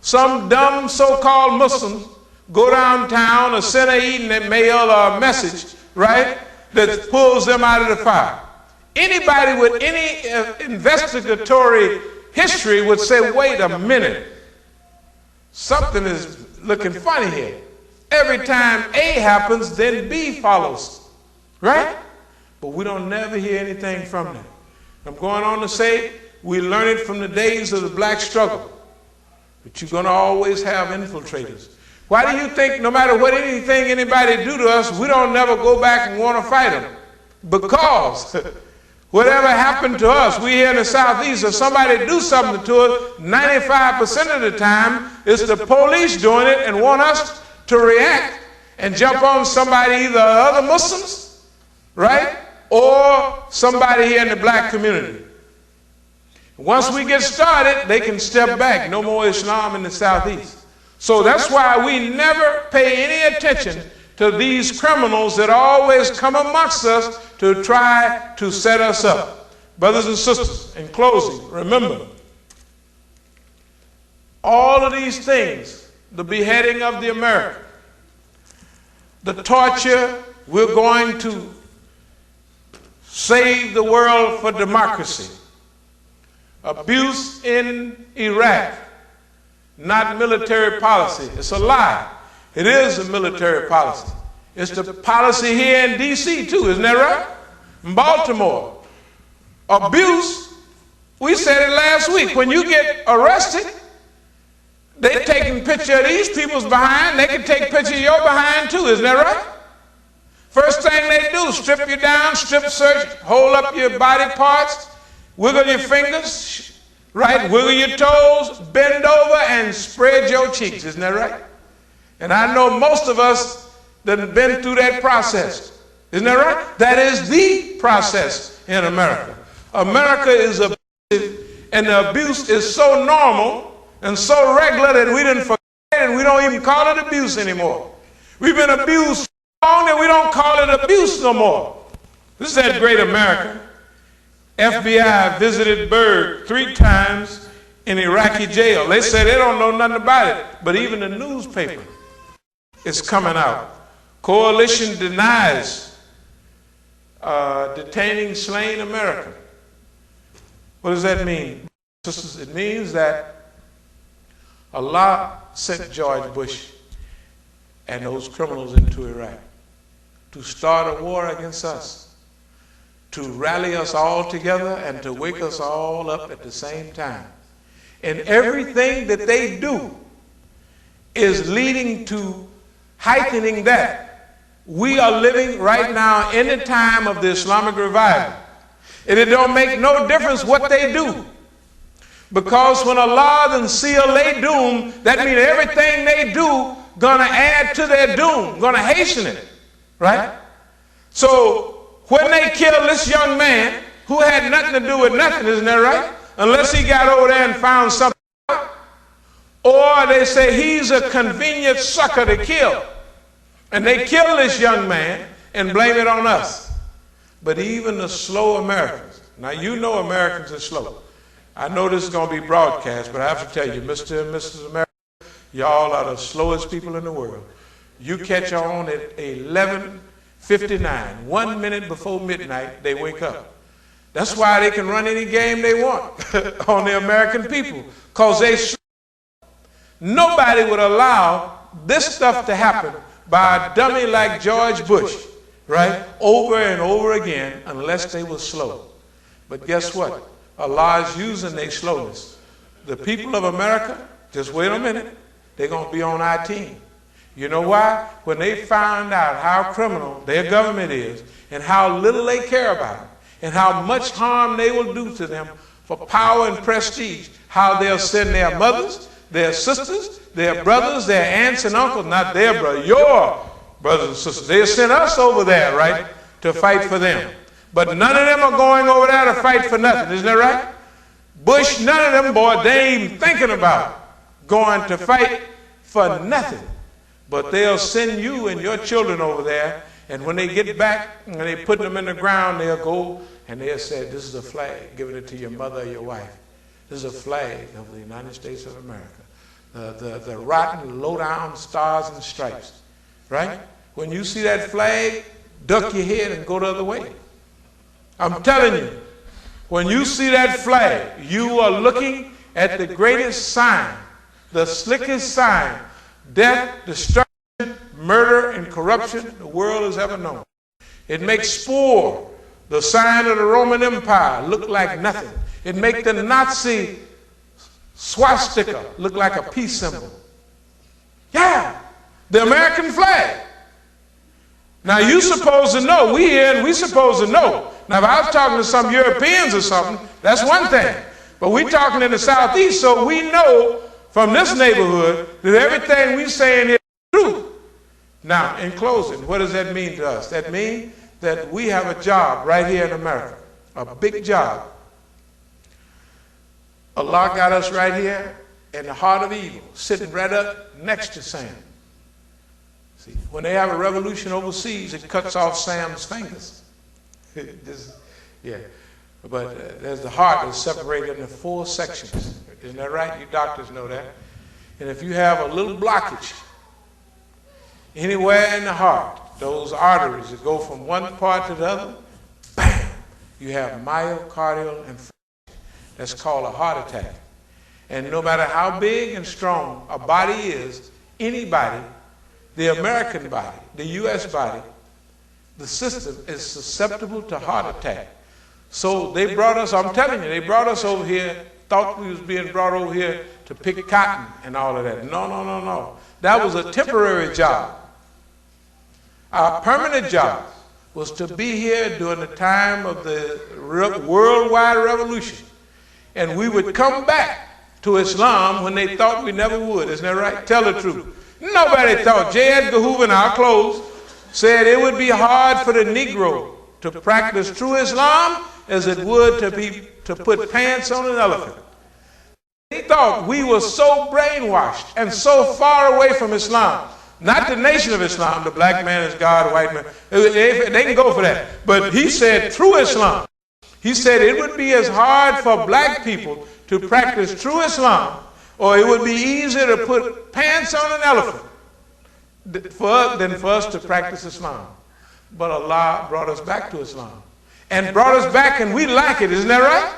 some dumb so-called Muslims go downtown or send a mail or a message, right, that pulls them out of the fire. Anybody with any investigatory history would say, wait a minute, something is looking funny here. Every time A happens, then B follows, right? But we don't never hear anything from them. I'm going on to say we learn it from the days of the black struggle. But you're going to always have infiltrators. Why do you think no matter what anything anybody do to us, we don't never go back and want to fight them? Because whatever happened to us, we here in the Southeast, if somebody do something to us, 95% of the time, it's the police doing it and want us to react and jump on somebody, either other Muslims, right, or somebody here in the black community. Once we get started, they can step back. No more Islam in the Southeast. So that's why we never pay any attention to these criminals that always come amongst us to try to set us up. Brothers and sisters, in closing, remember, all of these things, the beheading of the American, the torture, we're going to save the world for democracy, abuse in Iraq, not military policy. It's a lie. It is a military policy. It's the policy here in D.C. too, isn't that right? In Baltimore. Abuse, we said it last week. When you get arrested, they're taking picture of these people's behind. They can take picture of your behind too, isn't that right? First thing they do, strip you down, strip search, hold up your body parts, wiggle your fingers, right? Wiggle your toes, bend over, and spread your cheeks. Isn't that right? And I know most of us that have been through that process. Isn't that right? That is the process in America. America is abusive, and the abuse is so normal and so regular that we didn't forget it, and we don't even call it abuse anymore. We've been abused so long that we don't call it abuse no more. This is that great America. FBI visited Berg 3 times in Iraqi jail. They say they don't know nothing about it, but even the newspaper is coming out. Coalition denies detaining slain American. What does that mean? It means that Allah sent George Bush and those criminals into Iraq to start a war against us, to rally us all together and to wake us all up at the same time. And everything that they do is leading to heightening that. We are living right now in the time of the Islamic revival. And it don't make no difference what they do. Because when Allah then seal their doom, that means everything they do gonna add to their doom, gonna hasten it, right? So when they kill this young man who had nothing to do with nothing, isn't that right? Unless he got over there and found something, or they say he's a convenient sucker to kill. And they kill this young man and blame it on us. But even the slow Americans, now you know Americans are slow. I know this is going to be broadcast, but I have to tell you, Mr. and Mrs. America, y'all are the slowest people in the world. You catch on at 11:59, 1 minute before midnight, they wake up. That's why they can run any game they want on the American people, because they slow. Nobody would allow this stuff to happen by a dummy like George Bush, right, over and over again, unless they were slow. But guess what? Allah is using their slowness. The people of America, just wait a minute, they're going to be on our team. You know why? When they found out how criminal their government is and how little they care about them and how much harm they will do to them for power and prestige, how they'll send their mothers, their sisters, their brothers, their aunts and uncles, not their brother, your brothers and sisters. They sent us over there, right, to fight for them. But none of them are going over there to fight for nothing, isn't that right? Bush, none of them, boy, they ain't even thinking about going to fight for nothing. But they'll send you and your children over there, and when they get back and they put them in the ground, they'll go and they'll say, this is a flag, giving it to your mother or your wife. This is a flag of the United States of America. the rotten, low-down stars and stripes, right? When you see that flag, duck your head and go the other way. I'm telling you, when you see that flag, you are looking at the greatest sign, the slickest sign, death, destruction, murder, and corruption the world has ever known. It makes spore, the sign of the Roman Empire, look like nothing. It makes the Nazi swastika look like a peace symbol. Yeah, the American flag. Now you supposed to know, we here and we supposed to know. Now if I was talking to some Europeans or something, that's one thing. But we talking in the Southeast, so we know from this neighborhood that everything we saying is true. Now, in closing, what does that mean to us? That means that we have a job right here in America, a big job. Allah got us right here in the heart of evil, sitting right up next to Sam. See, when they have a revolution overseas, it cuts off Sam's fingers. Yeah, but there's the heart is separated into 4 sections. Isn't that right? You doctors know that. And if you have a little blockage anywhere in the heart, those arteries that go from one part to the other, bam, you have myocardial infarction. That's called a heart attack. And no matter how big and strong a body is, anybody, the American body, the U.S. body, the system is susceptible to heart attack. So they brought us, I'm telling you, they brought us over here, thought we was being brought over here to pick cotton and all of that. No, no, no, no. That was a temporary job. Our permanent job was to be here during the time of the worldwide revolution. And we would come back to Islam when they thought we never would. Isn't that right? Tell the truth. Nobody thought. J. Edgar Hoover, in our clothes, said it would be hard for the Negro to practice true Islam as it would to put pants on an elephant. They thought we were so brainwashed and so far away from Islam. Not the nation of Islam, the black man is God, white man. They can go for that. But he said true Islam. He said it would be as hard for black people to practice true Islam, or it would be easier to put pants on an elephant than for us to practice Islam. But Allah brought us back to Islam. And brought us back, and we like it, isn't that right?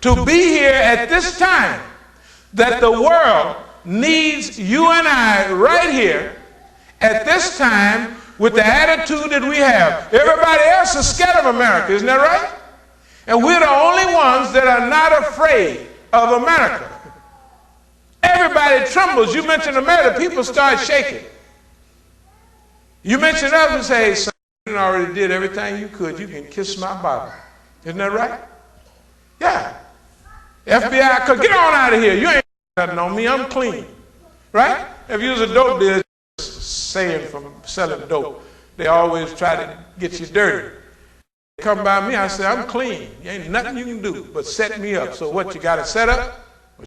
To be here at this time that the world needs you and I right here at this time with the attitude that we have. Everybody else is scared of America, isn't that right? And we're the only ones that are not afraid of America. Everybody trembles. You mention America, people start shaking. You mention us and say, hey, son, you already did everything you could. You can kiss my bottom. Isn't that right? Yeah. FBI, get on out of here. You ain't nothing on me. I'm clean. Right? If you was a dope dealer, saying from selling dope, they always try to get you dirty. They come by me, I say, I'm clean. There ain't nothing you can do but set me up. So what, you got to set up?